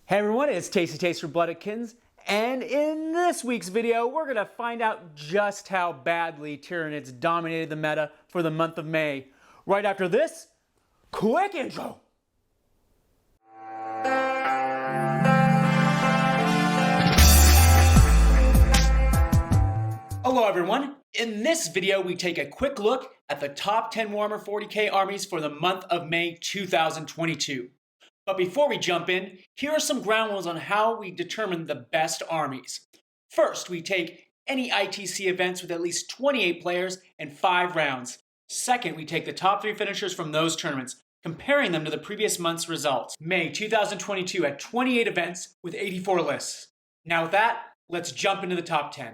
Hey everyone, it's Tasty Taste from Bloodofkittens, and in this week's video, we're going to find out just how badly Tyranids dominated the meta for the month of May. Right after this, quick intro! Hello everyone, in this video we take a quick look at the top 10 Warhammer 40k armies for the month of May 2022. But before we jump in, here are some ground rules on how we determine the best armies. First, we take any ITC events with at least 28 players and 5 rounds. Second, we take the top 3 finishers from those tournaments, comparing them to the previous month's results. May 2022 had 28 events with 84 lists. Now with that, let's jump into the top 10.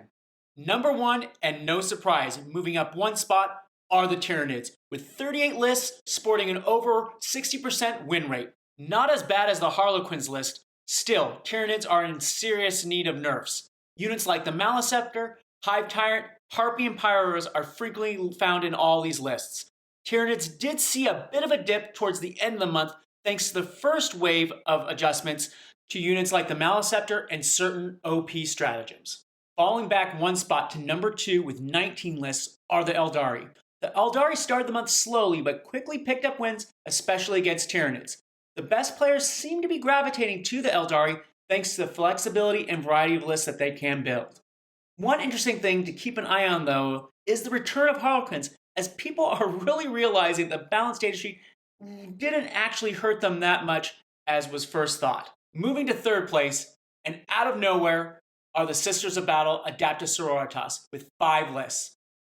Number 1, and no surprise, moving up 1 spot, are the Tyranids, with 38 lists sporting an over 60% win rate. Not as bad as the Harlequins list, still, Tyranids are in serious need of nerfs. Units like the Maleceptor, Hive Tyrant, Harpy, and Pyros are frequently found in all these lists. Tyranids did see a bit of a dip towards the end of the month thanks to the first wave of adjustments to units like the Maleceptor and certain OP stratagems. Falling back 1 spot to number 2 with 19 lists are the Aeldari. The Aeldari started the month slowly but quickly picked up wins, especially against Tyranids. The best players seem to be gravitating to the Aeldari thanks to the flexibility and variety of lists that they can build. One interesting thing to keep an eye on, though, is the return of Harlequins, as people are really realizing the balanced data sheet didn't actually hurt them that much as was first thought. Moving to 3rd place, and out of nowhere, are the Sisters of Battle Adepta Sororitas with 5 lists.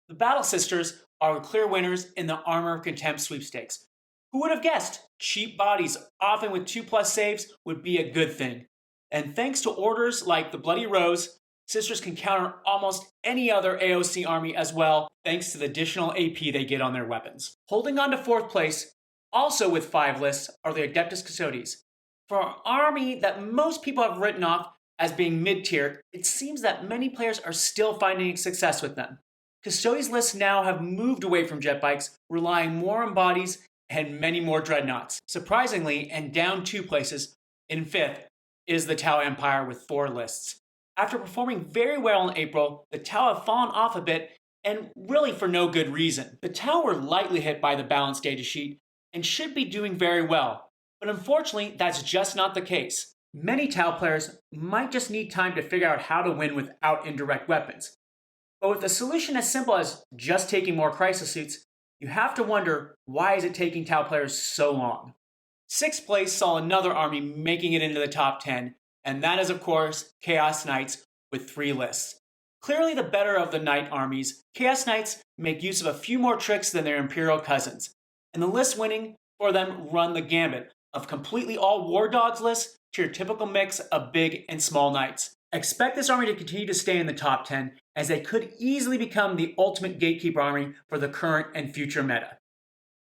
The Battle Sisters are the clear winners in the Armor of Contempt sweepstakes. Who would have guessed? Cheap bodies, often with 2+ saves, would be a good thing. And thanks to orders like the Bloody Rose, Sisters can counter almost any other AOC army as well, thanks to the additional AP they get on their weapons. Holding on to 4th place, also with 5 lists, are the Adeptus Custodes. For an army that most people have written off as being mid-tier, it seems that many players are still finding success with them. Custodes lists now have moved away from jet bikes, relying more on bodies and many more dreadnoughts. Surprisingly, and down 2 places, in 5th, is the Tau Empire with 4 lists. After performing very well in April, the Tau have fallen off a bit, and really for no good reason. The Tau were lightly hit by the balanced data sheet, and should be doing very well. But unfortunately, that's just not the case. Many Tau players might just need time to figure out how to win without indirect weapons. But with a solution as simple as just taking more crisis suits, you have to wonder, why is it taking Tau players so long? 6th place saw another army making it into the top 10, and that is of course Chaos Knights with 3 lists. Clearly the better of the Knight armies, Chaos Knights make use of a few more tricks than their Imperial cousins, and the lists winning for them run the gambit of completely all War Dogs lists to your typical mix of big and small knights. Expect this army to continue to stay in the top 10, as they could easily become the ultimate gatekeeper army for the current and future meta.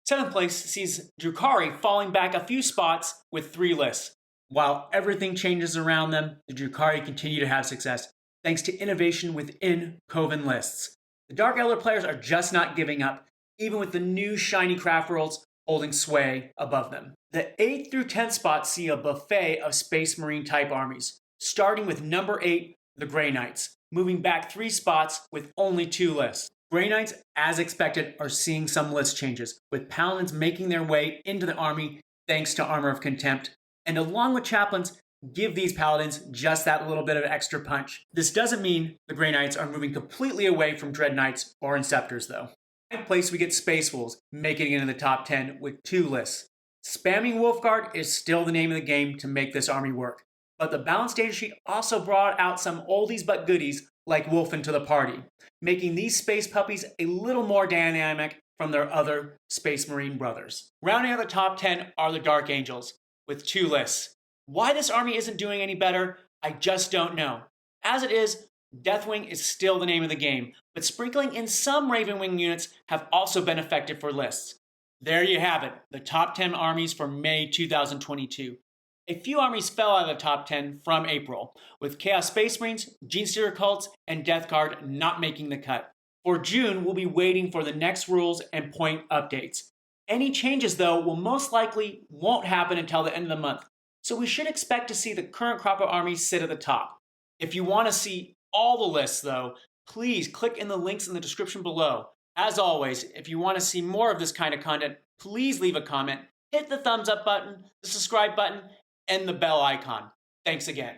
7th place sees Drukhari falling back a few spots with 3 lists. While everything changes around them, the Drukhari continue to have success, thanks to innovation within Coven lists. The Dark Elder players are just not giving up, even with the new shiny craft worlds holding sway above them. The 8th through 10th spots see a buffet of Space Marine type armies, starting with number 8, the Grey Knights, moving back 3 spots with only 2 lists. Grey Knights, as expected, are seeing some list changes, with Paladins making their way into the army thanks to Armor of Contempt, and along with Chaplains, give these Paladins just that little bit of extra punch. This doesn't mean the Grey Knights are moving completely away from Dread Knights or Inceptors though. In 9th place we get Space Wolves, making it in the top 10 with 2 lists. Spamming Wolfguard is still the name of the game to make this army work. But the balanced data sheet also brought out some oldies but goodies like Wolfen to the party, making these space puppies a little more dynamic from their other Space Marine brothers. Rounding out the top 10 are the Dark Angels, with 2 lists. Why this army isn't doing any better, I just don't know. As it is, Deathwing is still the name of the game, but sprinkling in some Ravenwing units have also been effective for lists. There you have it, the top 10 armies for May 2022. A few armies fell out of the top 10 from April, with Chaos Space Marines, Genestealer Cults, and Death Guard not making the cut. For June, we'll be waiting for the next rules and point updates. Any changes, though, will most likely won't happen until the end of the month, So we should expect to see the current crop of armies sit at the top. If you want to see all the lists though, please click in the links in the description below. As always, if you want to see more of this kind of content, please leave a comment, hit the thumbs up button, the subscribe button, and the bell icon. Thanks again.